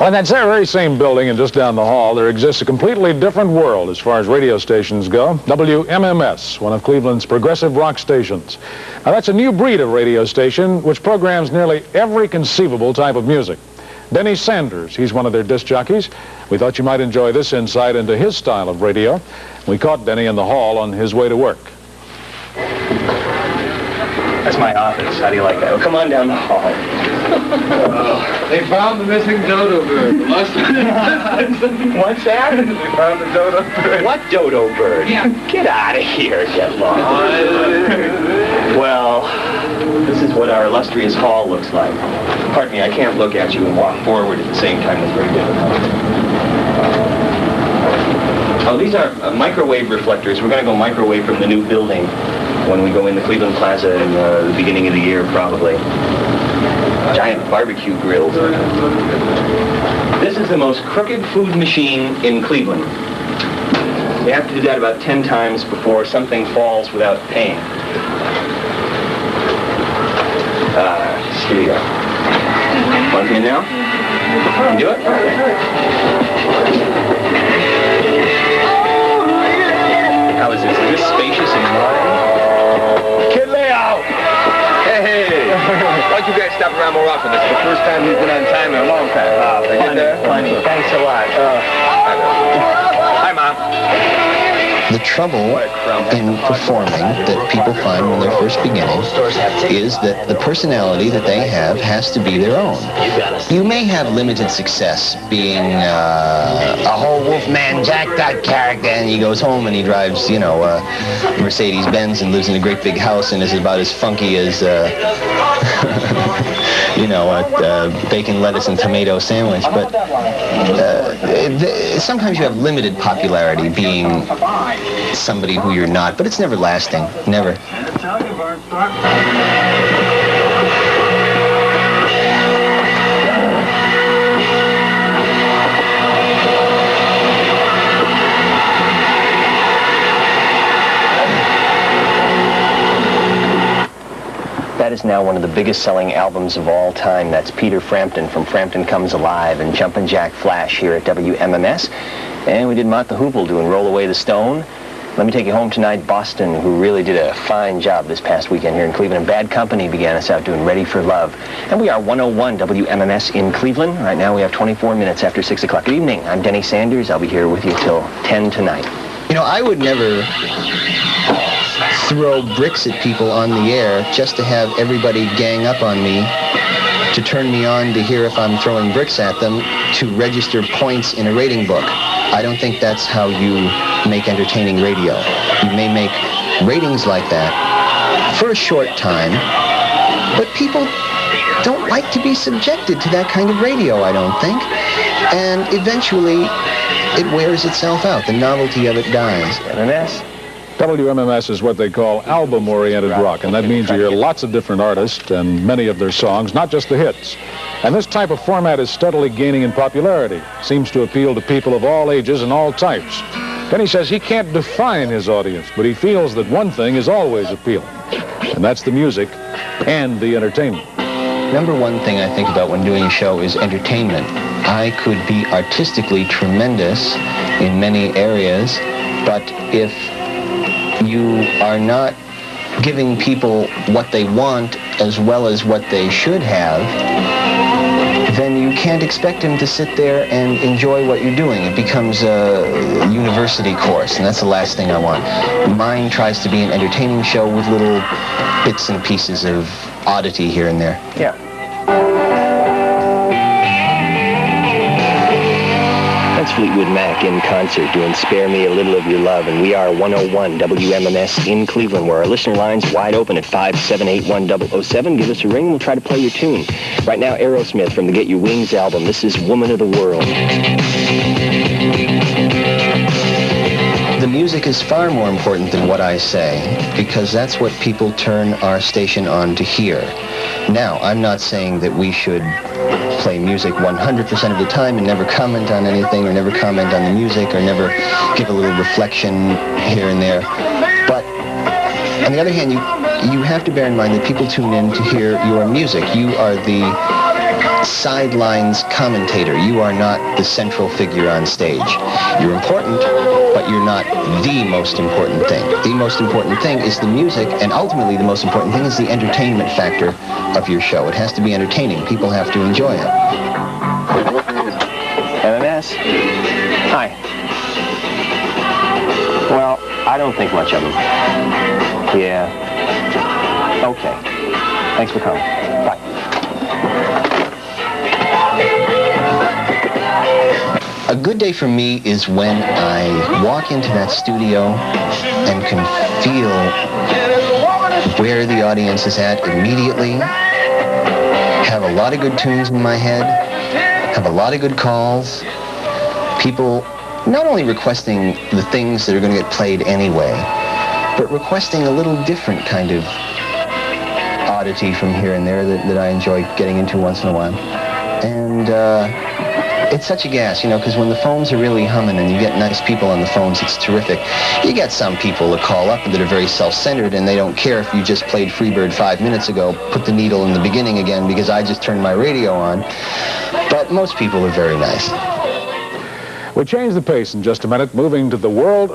Well, in that very same building and just down the hall, there exists a completely different world as far as radio stations go. WMMS, one of Cleveland's progressive rock stations. Now, that's a new breed of radio station which programs nearly every conceivable type of music. Denny Sanders, he's one of their disc jockeys. We thought you might enjoy this insight into his style of radio. We caught Denny in the hall on his way to work. That's my office. How do you like that? Well, come on down the hall. They found the missing dodo bird. What's that? They found the dodo bird. What dodo bird? Yeah. Get out of here, get lost. Well, this is what our illustrious hall looks like. Pardon me, I can't look at you and walk forward at the same time. It's very difficult. Oh, these are microwave reflectors. We're going to go microwave from the new building when we go in the Cleveland Plaza in the beginning of the year, probably. Giant barbecue grills. This is the most crooked food machine in Cleveland. You have to do that about 10 times before something falls without paying. Here you go. Plug in now? Can you do it? How is this? Is this spacious and modern? Kid layout! Hey! Why don't you guys stop around more often? This is the first time we've been on time in a long time. Funny. Thanks a lot. Hi, Mom. The trouble in performing that people find when they're first beginning is that the personality that they have has to be their own. You may have limited success being a whole Wolfman Jack that character, and he goes home and he drives, you know, Mercedes-Benz and lives in a great big house and is about as funky as, you know, a bacon, lettuce, and tomato sandwich. But sometimes you have limited popularity being somebody who you're not, but it's never lasting. Never. That is now one of the biggest selling albums of all time. That's Peter Frampton from Frampton Comes Alive and Jumpin' Jack Flash here at WMMS. And we did Mott the Hoople doing Roll Away the Stone. Let Me Take You Home Tonight, Boston, who really did a fine job this past weekend here in Cleveland. And Bad Company began us out doing Ready for Love. And we are 101 WMMS in Cleveland. Right now we have 24 minutes after 6 o'clock. Good evening. I'm Denny Sanders. I'll be here with you till 10 tonight. You know, I would never throw bricks at people on the air just to have everybody gang up on me to turn me on to hear if I'm throwing bricks at them to register points in a rating book. I don't think that's how you make entertaining radio. You may make ratings like that for a short time, but people don't like to be subjected to that kind of radio, I don't think. And eventually, it wears itself out. The novelty of it dies. MMS? WMMS is what they call album-oriented rock, and that means you hear lots of different artists and many of their songs, not just the hits. And this type of format is steadily gaining in popularity. Seems to appeal to people of all ages and all types. Denny says he can't define his audience, but he feels that one thing is always appealing, and that's the music and the entertainment. Number one thing I think about when doing a show is entertainment. I could be artistically tremendous in many areas, but if you are not giving people what they want as well as what they should have, then you can't expect them to sit there and enjoy what you're doing. It becomes a university course, and that's the last thing I want. Mine tries to be an entertaining show with little bits and pieces of oddity here and there. Yeah. That's Fleetwood Mac in concert doing Spare Me a Little of Your Love, and we are 101 WMMS in Cleveland, where our listener line's wide open at 578-1007. Give us a ring, we'll try to play your tune. Right now, Aerosmith from the Get Your Wings album. This is Woman of the World. The music is far more important than what I say, because that's what people turn our station on to hear. Now, I'm not saying that we should play music 100% of the time and never comment on anything, or never comment on the music, or never give a little reflection here and there. But on the other hand, you have to bear in mind that people tune in to hear your music. You are the sidelines commentator. You are not the central figure on stage. You're important, but you're not the most important thing. The most important thing is the music, and ultimately the most important thing is the entertainment factor of your show. It has to be entertaining. People have to enjoy it. MMS? Hi. Well, I don't think much of him. Yeah. Okay. Thanks for coming. Bye. A good day for me is when I walk into that studio and can feel where the audience is at immediately, have a lot of good tunes in my head, have a lot of good calls, people not only requesting the things that are going to get played anyway, but requesting a little different kind of oddity from here and there that I enjoy getting into once in a while. And it's such a gas, because when the phones are really humming and you get nice people on the phones, it's terrific. You get some people that call up that are very self-centered, and they don't care if you just played Freebird 5 minutes ago, put the needle in the beginning again because I just turned my radio on. But most people are very nice. We change the pace in just a minute, moving to the world.